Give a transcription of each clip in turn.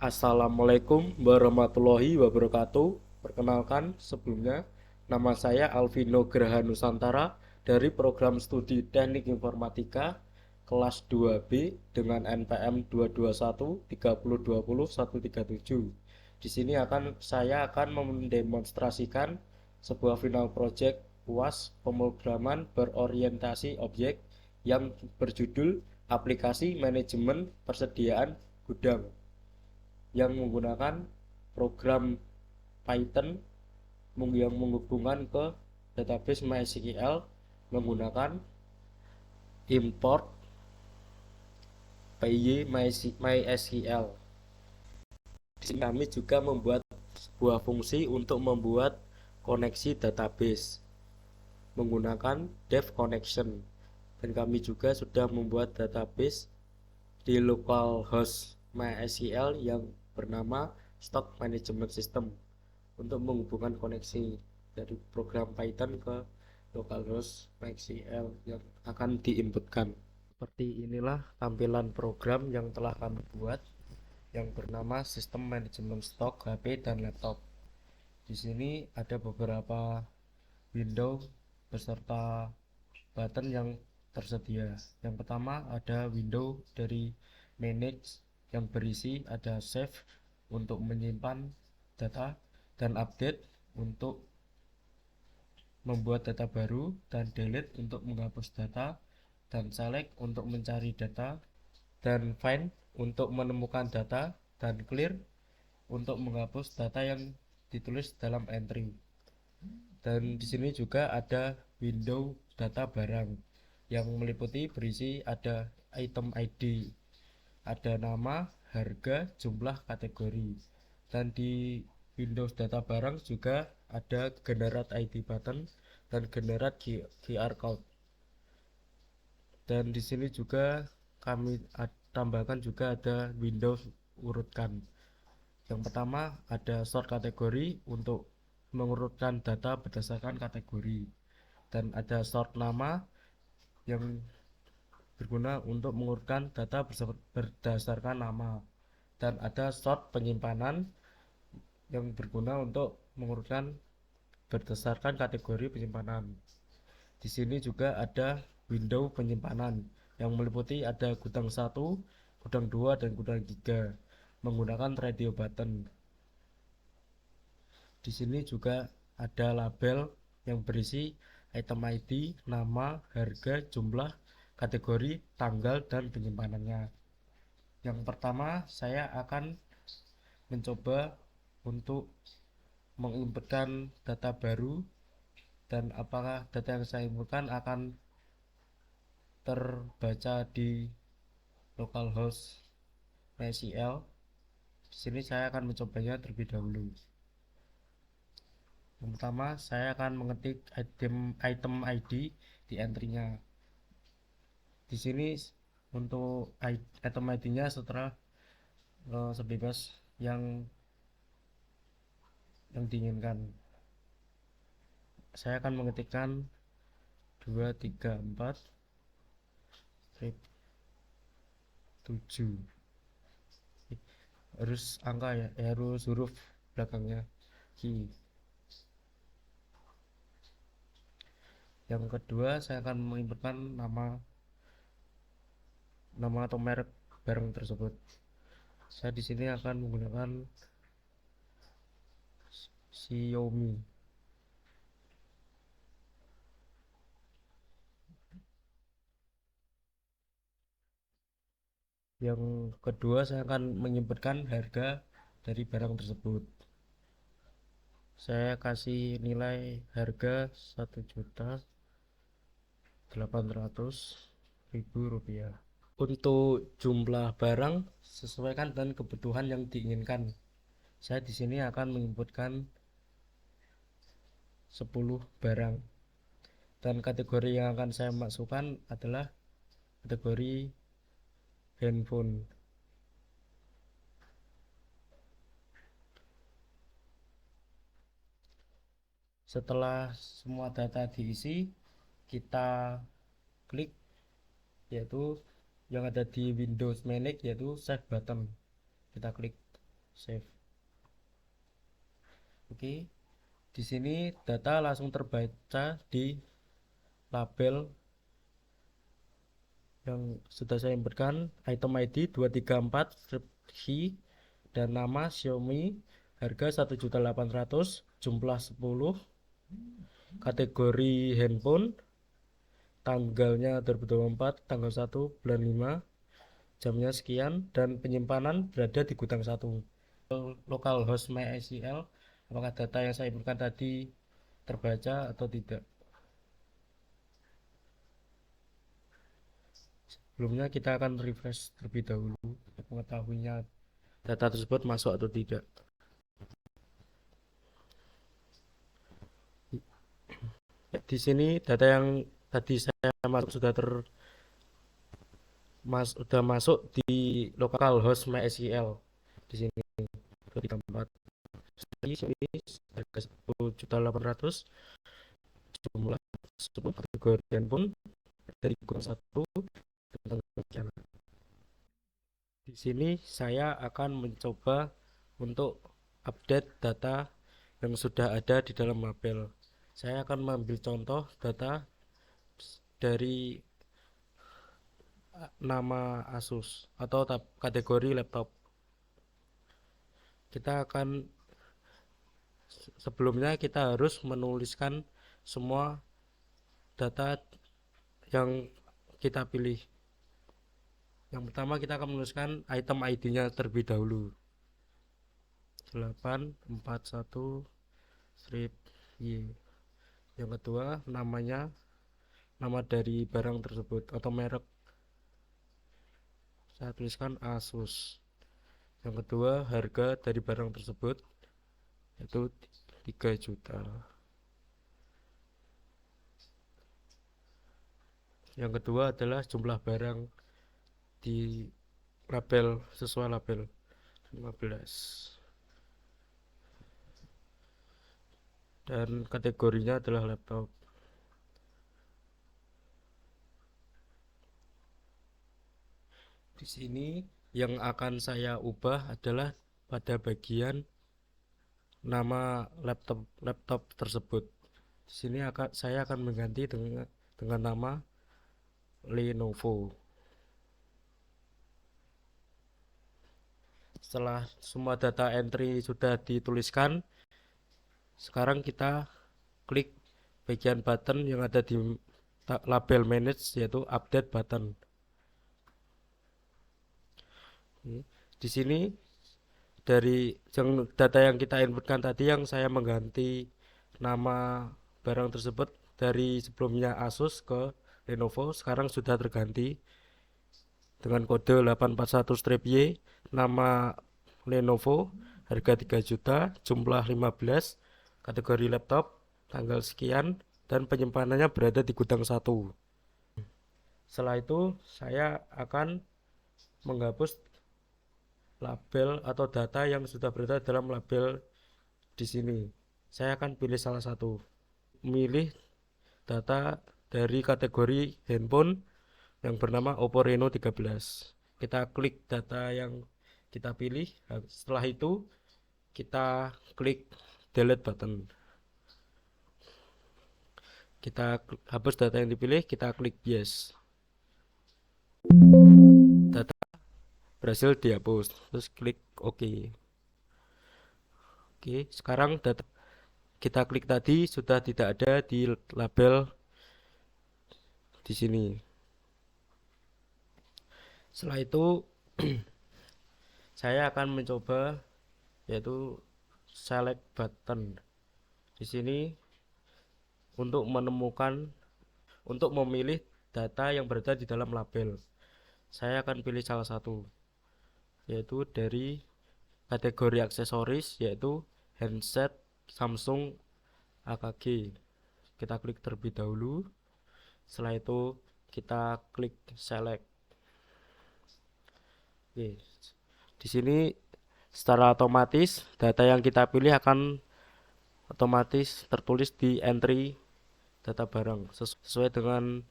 Assalamualaikum warahmatullahi wabarakatuh. Perkenalkan, sebelumnya nama saya Alvino Graha Nusantara dari program studi Teknik Informatika kelas 2B dengan NPM 2213020 137. Di sini saya akan mendemonstrasikan sebuah final project UAS pemrograman berorientasi objek yang berjudul Aplikasi Manajemen Persediaan Gudang yang menggunakan program Python yang menghubungkan ke database MySQL menggunakan import py MySQL. Di sini kami juga membuat sebuah fungsi untuk membuat koneksi database menggunakan dev connection, dan kami juga sudah membuat database di localhost MySQL yang bernama Stock Management System untuk menghubungkan koneksi dari program Python ke localhost MySQL yang akan diinputkan. Seperti inilah tampilan program yang telah kami buat yang bernama Sistem Manajemen Stok HP dan Laptop. Di sini ada beberapa window beserta button yang tersedia. Yang pertama ada window dari Manage yang berisi ada Save untuk menyimpan data dan Update untuk membuat data baru, dan Delete untuk menghapus data, dan Select untuk mencari data, dan Find untuk menemukan data, dan Clear untuk menghapus data yang ditulis dalam entry. Dan di sini juga ada window data barang yang meliputi berisi ada item ID, ada nama, harga, jumlah, kategori. Dan di Windows data barang juga ada generate ID button dan generate QR code. Dan di sini juga kami tambahkan juga ada Windows urutkan. Yang pertama ada sort kategori untuk mengurutkan data berdasarkan kategori, dan ada sort nama yang berguna untuk mengurutkan data berdasarkan nama, dan ada sort penyimpanan yang berguna untuk mengurutkan berdasarkan kategori penyimpanan. Di sini juga ada window penyimpanan yang meliputi ada gudang 1, gudang 2, dan gudang 3 menggunakan radio button. Di sini juga ada label yang berisi item ID, nama, harga, jumlah, kategori, tanggal, dan penyimpanannya. Yang pertama, saya akan mencoba untuk menginputkan data baru, dan apakah data yang saya inputkan akan terbaca di localhost MySQL. Di sini saya akan mencobanya terlebih dahulu. Yang pertama, saya akan mengetik item ID di entry-nya. Di sini untuk item ID-nya setelah sebebas yang diinginkan. Saya akan mengetikkan 234 7, harus angka ya, harus huruf belakangnya key. Yang kedua, saya akan menginputkan nama atau merek barang tersebut. Saya di sini akan menggunakan Xiaomi. Yang kedua, saya akan menginputkan harga dari barang tersebut. Saya kasih nilai harga 1.800.000 rupiah. Untuk jumlah barang sesuaikan dengan kebutuhan yang diinginkan. Saya di sini akan menginputkan 10 barang, dan kategori yang akan saya masukkan adalah kategori handphone. Setelah semua data diisi, kita klik yaitu yang ada di Windows Manage, yaitu Save button. Kita klik. Save. Oke, di sini data langsung terbaca di label yang sudah saya inputkan, item ID 234 strip key dan nama Xiaomi, harga 1.800.000, jumlah 10, kategori handphone, tanggalnya 2024, tanggal 1 bulan 5, jamnya sekian, dan penyimpanan berada di gudang 1. Localhost MySQL, apakah data yang saya inputkan tadi terbaca atau tidak? Sebelumnya kita akan refresh terlebih dahulu untuk mengetahuinya data tersebut masuk atau tidak. Di sini data yang tadi saya masuk sudah masuk di localhost MySQL di sini 234. Di sini harga 1.800.000, jumlah 10, kategori handphone dari gudang 1. Di sini saya akan mencoba untuk update data yang sudah ada di dalam label. Saya akan mengambil contoh data dari nama Asus atau kategori laptop. Kita akan Sebelumnya kita harus menuliskan semua data yang kita pilih. Yang pertama kita akan menuliskan item ID-nya terlebih dahulu. 841 strip Y. Yang kedua nama dari barang tersebut atau merek. Saya tuliskan Asus. Yang kedua harga dari barang tersebut yaitu 3 juta. Yang kedua adalah jumlah barang di label sesuai label 15. Dan kategorinya adalah laptop. Di sini yang akan saya ubah adalah pada bagian nama laptop tersebut. Di sini saya akan mengganti dengan nama Lenovo. Setelah semua data entry sudah dituliskan, sekarang kita klik bagian button yang ada di label manage, yaitu update button. Di sini dari data yang kita inputkan tadi, yang saya mengganti nama barang tersebut dari sebelumnya Asus ke Lenovo, sekarang sudah terganti dengan kode 841-Y, nama Lenovo, harga 3 juta, jumlah 15, kategori laptop, tanggal sekian, dan penyimpanannya berada di gudang 1. Setelah itu saya akan menghapus label atau data yang sudah berada dalam label di sini. Saya akan pilih salah satu. Milih data dari kategori handphone yang bernama Oppo Reno 13. Kita klik data yang kita pilih. Setelah itu kita klik delete button. Kita hapus data yang dipilih, kita klik yes. Data berhasil dihapus. Terus klik OK. Oke, sekarang data kita klik tadi sudah tidak ada di label di sini. Setelah itu saya akan mencoba yaitu select button di sini untuk memilih data yang berada di dalam label. Saya akan pilih salah satu, yaitu dari kategori aksesoris, yaitu handset Samsung AKG. Kita klik terlebih dahulu. Setelah itu kita klik select. Oke. Di sini secara otomatis data yang kita pilih akan otomatis tertulis di entry data barang sesuai dengan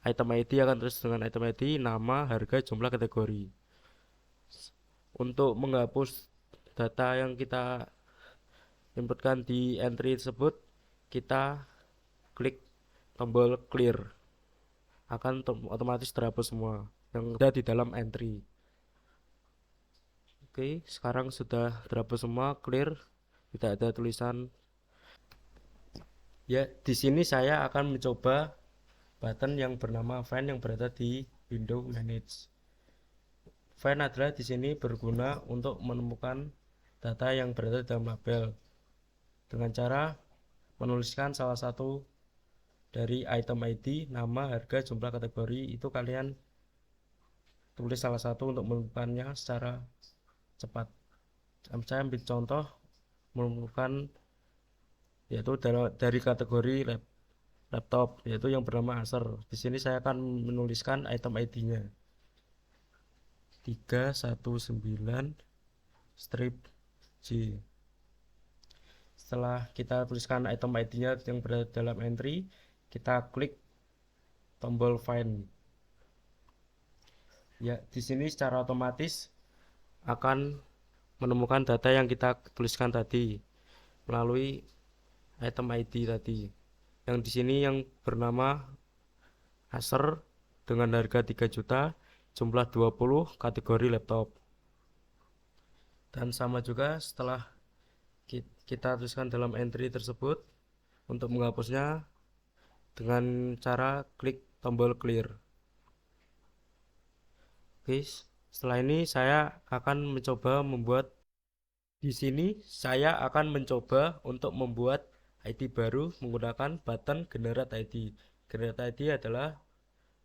item ID, akan terus dengan item ID, nama, harga, jumlah, kategori. Untuk menghapus data yang kita inputkan di entry tersebut, kita klik tombol clear, akan otomatis terhapus semua yang ada di dalam entry. Oke, sekarang sudah terhapus semua, clear, tidak ada tulisan. Ya, di sini saya akan mencoba button yang bernama Find yang berada di window Manage. Find adalah di sini berguna untuk menemukan data yang berada dalam label dengan cara menuliskan salah satu dari item ID, nama, harga, jumlah kategori. Itu kalian tulis salah satu untuk menemukannya secara cepat. Saya ambil contoh menemukan yaitu dari kategori laptop, yaitu yang bernama Acer. Di sini saya akan menuliskan item ID-nya 319 strip J. Setelah kita tuliskan item ID-nya yang berada dalam entry, kita klik tombol find. Ya, di sini secara otomatis akan menemukan data yang kita tuliskan tadi melalui item ID tadi. Yang di sini yang bernama Acer dengan harga 3 juta, jumlah 20, kategori laptop. Dan sama juga setelah kita tuliskan dalam entry tersebut, untuk menghapusnya dengan cara klik tombol clear. Oke, setelah ini saya akan mencoba membuat untuk membuat ID baru menggunakan button generate ID. Generate ID adalah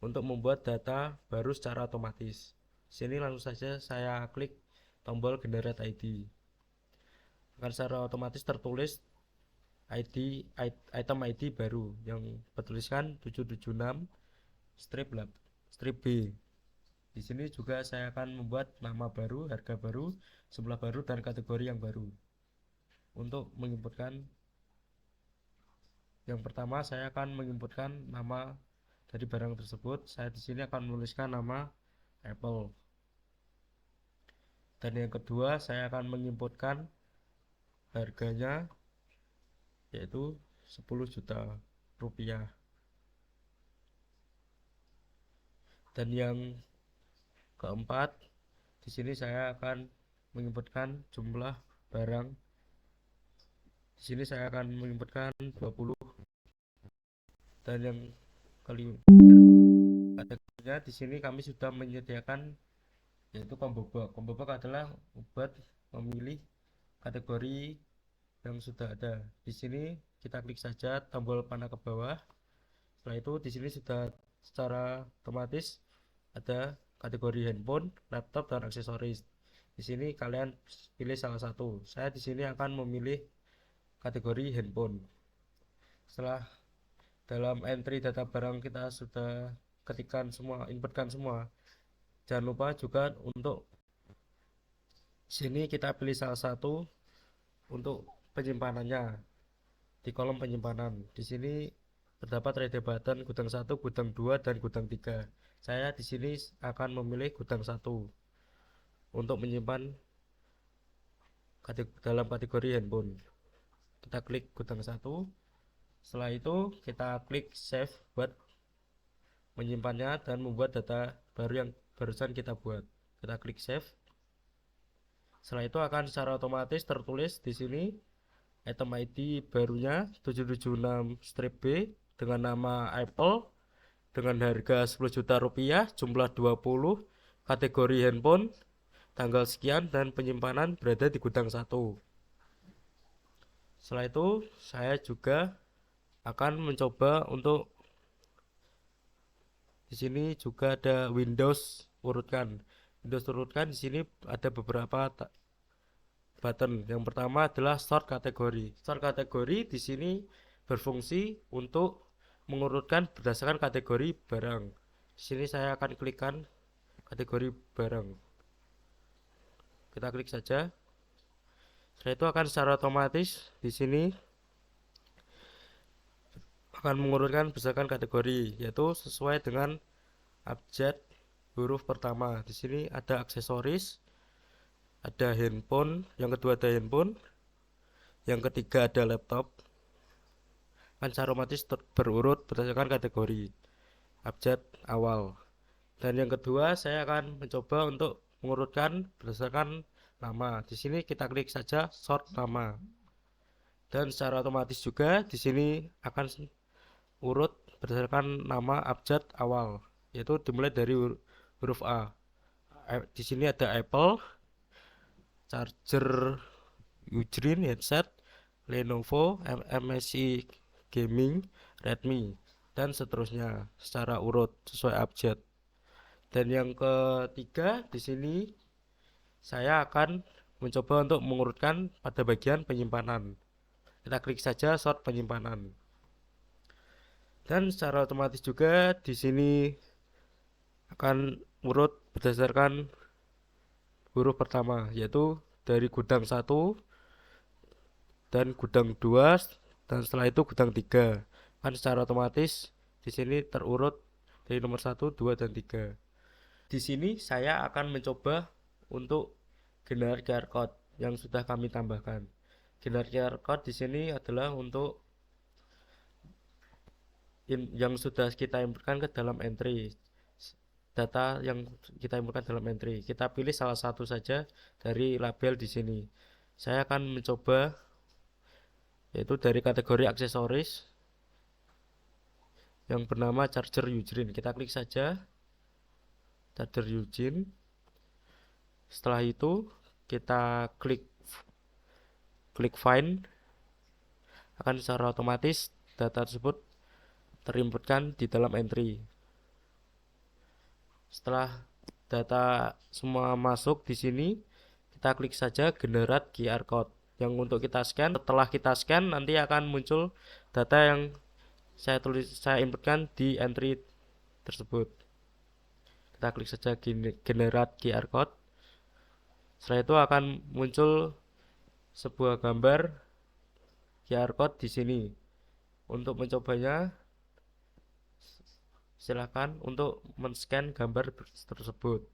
untuk membuat data baru secara otomatis. Sini langsung saja saya klik tombol generate ID. Akan secara otomatis tertulis item ID baru yang bertuliskan 776 strip B. Di sini juga saya akan membuat nama baru, harga baru, jumlah baru, dan kategori yang baru. Untuk menginputkan yang pertama, saya akan menginputkan nama dari barang tersebut. Saya di sini akan menuliskan nama Apple. Dan yang kedua, saya akan menginputkan harganya yaitu 10 juta rupiah. Dan yang keempat, di sini saya akan menginputkan jumlah barang. Di sini saya akan menginputkan 20. Dan yang kelima, kategorinya di sini kami sudah menyediakan yaitu combo box. Combo box adalah obat memilih kategori yang sudah ada. Di sini kita klik saja tombol panah ke bawah. Setelah itu di sini sudah secara otomatis ada kategori handphone, laptop, dan aksesoris. Di sini kalian pilih salah satu. Saya di sini akan memilih kategori handphone. Setelah dalam entry data barang kita sudah ketikkan semua, inputkan semua. Jangan lupa juga untuk sini kita pilih salah satu untuk penyimpanannya di kolom penyimpanan. Di sini terdapat ready button gudang 1, gudang 2, dan gudang 3. Saya di sini akan memilih gudang 1 untuk menyimpan dalam kategori handphone. Kita klik gudang 1. Setelah itu kita klik save buat menyimpannya dan membuat data baru yang barusan kita buat. Kita klik save. Setelah itu akan secara otomatis tertulis di sini item ID barunya 776 strip B dengan nama Apple dengan harga 10 juta rupiah, jumlah 20, kategori handphone, tanggal sekian, dan penyimpanan berada di gudang 1. Setelah itu saya juga akan mencoba untuk di sini juga ada Windows urutkan. Windows urutkan di sini ada beberapa button. Yang pertama adalah sort kategori. Sort kategori di sini berfungsi untuk mengurutkan berdasarkan kategori barang. Di sini saya akan klikkan kategori barang. Kita klik saja. Setelah itu akan secara otomatis di sini akan mengurutkan berdasarkan kategori, yaitu sesuai dengan abjad huruf pertama. Di sini ada aksesoris, ada handphone, yang kedua ada handphone, yang ketiga ada laptop. Kan secara otomatis berurut berdasarkan kategori abjad awal. Dan yang kedua saya akan mencoba untuk mengurutkan berdasarkan nama. Di sini kita klik saja sort nama. Dan secara otomatis juga di sini akan urut berdasarkan nama abjad awal, yaitu dimulai dari huruf A. Di sini ada Apple, charger Ujrin, headset Lenovo, MSI Gaming, Redmi, dan seterusnya secara urut sesuai abjad. Dan yang ketiga di sini saya akan mencoba untuk mengurutkan pada bagian penyimpanan. Kita klik saja sort penyimpanan. Dan secara otomatis juga di sini akan urut berdasarkan huruf pertama, yaitu dari gudang 1 dan gudang 2 dan setelah itu gudang 3. Kan secara otomatis di sini terurut dari nomor 1, 2 dan 3. Di sini saya akan mencoba untuk generate QR code yang sudah kami tambahkan. Generate QR code di sini adalah untuk yang sudah kita inputkan ke dalam entry, data yang kita inputkan dalam entry. Kita pilih salah satu saja dari label di sini. Saya akan mencoba yaitu dari kategori aksesoris yang bernama charger Ujrin. Kita klik saja charger Ujrin. Setelah itu kita klik find, akan secara otomatis data tersebut terinputkan di dalam entry. Setelah data semua masuk di sini, kita klik saja generate QR code yang untuk kita scan. Setelah kita scan nanti akan muncul data yang saya inputkan di entry tersebut. Kita klik saja generate QR code. Setelah itu akan muncul sebuah gambar QR code di sini. Untuk mencobanya silakan untuk men-scan gambar tersebut.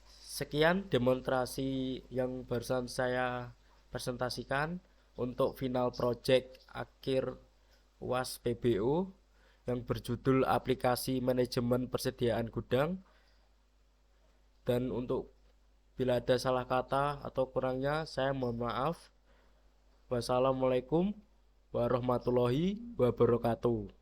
Sekian demonstrasi yang barusan saya presentasikan untuk final project akhir UAS PBU yang berjudul aplikasi manajemen persediaan gudang. Dan untuk bila ada salah kata atau kurangnya saya mohon maaf. Wassalamualaikum warahmatullahi wabarakatuh.